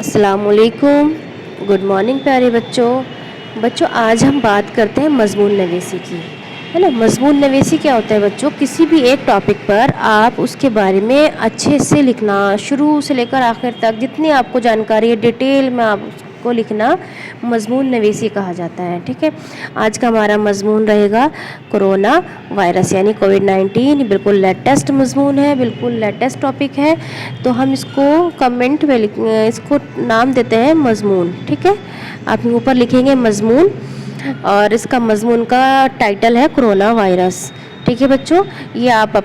السلام علیکم، good morning پیارے بچوں آج ہم بات کرتے ہیں مضمون نویسی کی، ہے نا۔ مضمون نویسی کیا ہوتا ہے بچوں؟ کسی بھی ایک ٹاپک پر آپ اس کے بارے میں اچھے سے لکھنا، شروع سے لے کر آخر تک جتنی آپ کو جانکاری ہے ڈیٹیل میں آپ کو لکھنا مضمون نویسی کہا جاتا ہے، ٹھیک ہے۔ آج کا ہمارا مضمون رہے گا کرونا وائرس یعنی کووڈ-19، بالکل لیٹسٹ مضمون ہے، بالکل لیٹسٹ ٹاپک ہے، تو ہم اس کو کمنٹ میں اس کو نام دیتے ہیں مضمون، ٹھیک ہے۔ آپ اوپر لکھیں گے مضمون اور اس کا مضمون کا ٹائٹل ہے کرونا وائرس، ٹھیک ہے بچوں۔ یہ آپ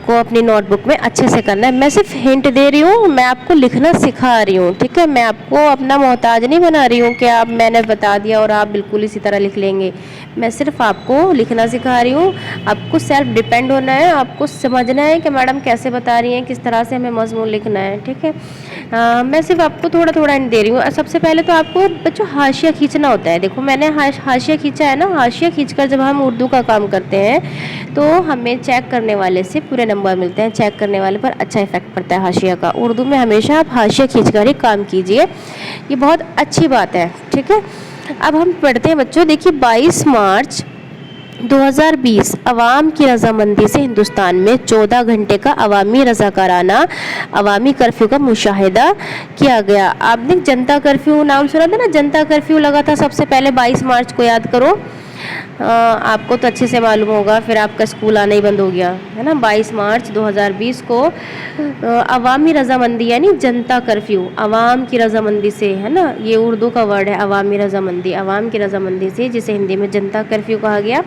کو اپنی نوٹ بک میں اچھے سے کرنا ہے۔ میں صرف ہنٹ دے رہی ہوں، میں آپ کو لکھنا سکھا رہی ہوں، ٹھیک ہے۔ میں آپ کو اپنا محتاج نہیں بنا رہی ہوں کہ میں نے بتا دیا اور آپ بالکل اسی طرح لکھ لیں گے۔ میں صرف آپ کو لکھنا سکھا رہی ہوں، آپ کو سیلف ڈیپینڈ ہونا ہے، آپ کو سمجھنا ہے کہ میڈم کیسے بتا رہی ہیں، کس طرح سے ہمیں مضمون لکھنا ہے، ٹھیک ہے۔ میں صرف آپ کو تھوڑا ہنٹ دے رہی ہوں۔ سب سے پہلے تو آپ کو بچوں حاشیہ کھینچنا ہوتا ہے۔ دیکھو میں نے حاشیہ کھینچا ہے نا، حاشیہ کھینچ کر جب ہم اردو کا کام کرتے ہیں تو ہمیں چیک کرنے والے سے پورے نمبر ملتے ہیں، چیک کرنے والے پر اچھا افیکٹ پڑتا ہے حاشیہ کا۔ اردو میں ہمیشہ آپ حاشیہ کھینچ کر ہی کام کیجیے، یہ بہت اچھی بات ہے، ٹھیک ہے۔ اب ہم پڑھتے ہیں بچوں، دیکھیے 22 مارچ 2020 عوام کی رضامندی سے ہندوستان میں 14 گھنٹے کا عوامی رضاکارانہ عوامی کرفیو کا مشاہدہ کیا گیا۔ آپ نے جنتا کرفیو نام سنا تھا نا، جنتا کرفیو لگا تھا سب سے پہلے 22 مارچ کو، یاد کرو۔ آپ کو تو اچھے سے معلوم ہوگا، پھر آپ کا اسکول آنا ہی بند ہو گیا ہے نا۔ 22 مارچ 2020 کو عوامی رضامندی یعنی جنتا کرفیو، عوام کی رضامندی سے، ہے نا، یہ اردو کا ورڈ ہے عوامی رضامندی، عوام کی رضامندی سے، جسے ہندی میں جنتا کرفیو کہا گیا۔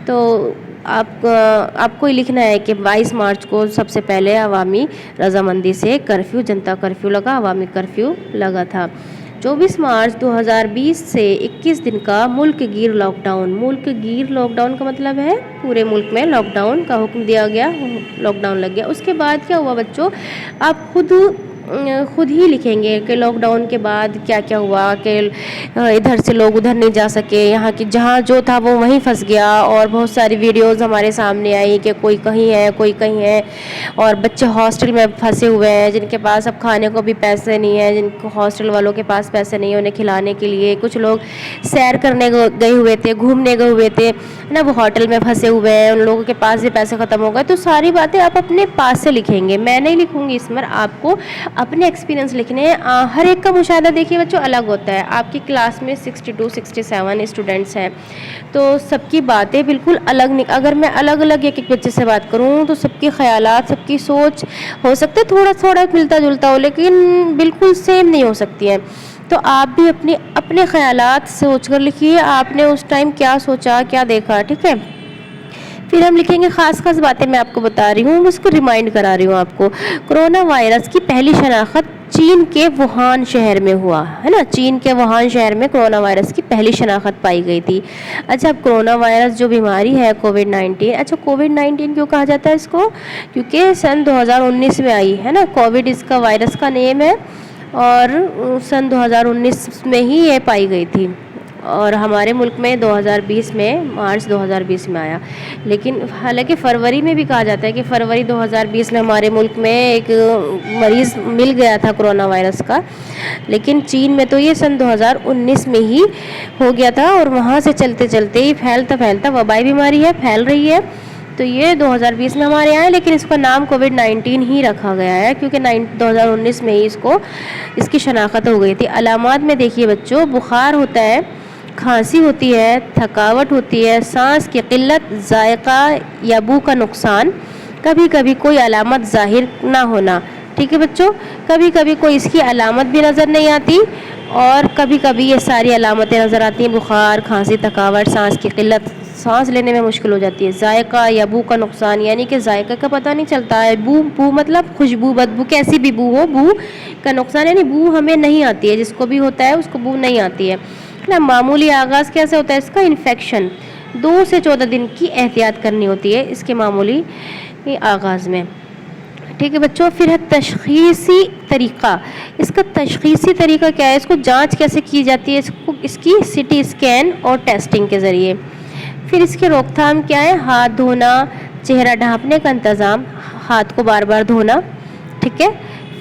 تو آپ کو یہ لکھنا ہے کہ 22 مارچ کو سب سے پہلے عوامی رضامندی سے کرفیو، جنتا کرفیو لگا، عوامی کرفیو لگا تھا۔ 24 مارچ 2020 سے 21 دن کا ملک گیر لاک ڈاؤن، ملک گیر لاک ڈاؤن کا مطلب ہے پورے ملک میں لاک ڈاؤن کا حکم دیا گیا، لاک ڈاؤن لگ گیا۔ اس کے بعد کیا ہوا بچوں؟ آپ خود ہی لکھیں گے کہ لاک ڈاؤن کے بعد کیا کیا ہوا، کہ ادھر سے لوگ ادھر نہیں جا سکے، یہاں کی جہاں جو تھا وہ وہیں پھنس گیا، اور بہت ساری ویڈیوز ہمارے سامنے آئی کہ کوئی کہیں ہے کوئی کہیں ہے، اور بچے ہاسٹل میں پھنسے ہوئے ہیں جن کے پاس اب کھانے کو بھی پیسے نہیں ہیں، جن کو ہاسٹل والوں کے پاس پیسے نہیں ہیں انہیں کھلانے کے لیے۔ کچھ لوگ سیر کرنے گئے ہوئے تھے، گھومنے گئے ہوئے تھے نا، وہ ہوٹل میں پھنسے ہوئے ہیں، ان لوگوں کے پاس بھی پیسے ختم ہو گئے۔ تو ساری باتیں آپ اپنے پاس سے لکھیں گے، میں نہیں لکھوں گی اس میں، آپ کو اپنے ایکسپیرینس لکھنے ہیں۔ ہر ایک کا مشاہدہ دیکھیے بچوں الگ ہوتا ہے۔ آپ کی کلاس میں 62 67 اسٹوڈنٹس ہیں تو سب کی باتیں بالکل الگ اگر میں الگ الگ ایک بچے سے بات کروں تو سب کے خیالات، سب کی سوچ ہو سکتا ہے تھوڑا ملتا جلتا ہو، لیکن بالکل سیم نہیں ہو سکتی ہے۔ تو آپ بھی اپنے خیالات سوچ کر لکھیے، آپ نے اس ٹائم کیا سوچا، کیا دیکھا، ٹھیک ہے۔ پھر ہم لکھیں گے خاص باتیں میں آپ کو بتا رہی ہوں، اس کو ریمائنڈ کرا رہی ہوں آپ کو۔ کرونا وائرس کی پہلی شناخت چین کے ووہان شہر میں ہوا ہے نا، چین کے ووہان شہر میں کرونا وائرس کی پہلی شناخت پائی گئی تھی۔ اچھا، اب کرونا وائرس جو بیماری ہے کووڈ-19، اچھا کووڈ-19 کیوں کہا جاتا ہے اس کو؟ کیونکہ سن 2019 میں آئی ہے نا، کووڈ اس کا وائرس کا نیم ہے، اور سن 2019 میں ہی یہ پائی گئی تھی، اور ہمارے ملک میں 2020 میں مارچ 2020 میں آیا۔ لیکن حالانکہ فروری میں بھی کہا جاتا ہے کہ فروری 2020 میں ہمارے ملک میں ایک مریض مل گیا تھا کرونا وائرس کا، لیکن چین میں تو یہ سن 2019 میں ہی ہو گیا تھا، اور وہاں سے چلتے چلتے ہی پھیلتا وبائی بیماری ہے، پھیل رہی ہے۔ تو یہ 2020 میں ہمارے یہاں ہے، لیکن اس کا نام کووڈ-19 ہی رکھا گیا ہے کیونکہ 2019 میں ہی اس کی شناخت ہو گئی تھی۔ علامات میں دیکھیے بچوں، بخار ہوتا ہے، کھانسی ہوتی ہے، تھکاوٹ ہوتی ہے، سانس کی قلت، ذائقہ یا بو کا نقصان، کبھی کبھی کوئی علامت ظاہر نہ ہونا، ٹھیک ہے بچوں۔ کبھی کبھی کوئی اس کی علامت بھی نظر نہیں آتی، اور کبھی کبھی یہ ساری علامتیں نظر آتی ہیں، بخار، کھانسی، تھکاوٹ، سانس کی قلت، سانس لینے میں مشکل ہو جاتی ہے، ذائقہ یا بو کا نقصان یعنی کہ ذائقہ کا پتہ نہیں چلتا ہے، بو مطلب خوشبو، بدبو، کیسی بھی بو ہو، بو کا نقصان یعنی بو ہمیں نہیں آتی ہے، جس کو بھی ہوتا ہے اس کو بو نہیں آتی ہے نا۔ معمولی آغاز کیسے ہوتا ہے اس کا؟ انفیکشن 2 سے 14 دن کی احتیاط کرنی ہوتی ہے اس کے معمولی آغاز میں، ٹھیک ہے بچوں۔ پھر ہے تشخیصی طریقہ، اس کا تشخیصی طریقہ کیا ہے؟ اس کو جانچ کیسے کی جاتی ہے؟ اس کی CT اسکین اور ٹیسٹنگ کے ذریعے۔ پھر اس کی روک تھام کیا ہے؟ ہاتھ دھونا، چہرہ ڈھانپنے کا انتظام، ہاتھ کو بار بار دھونا، ٹھیک ہے۔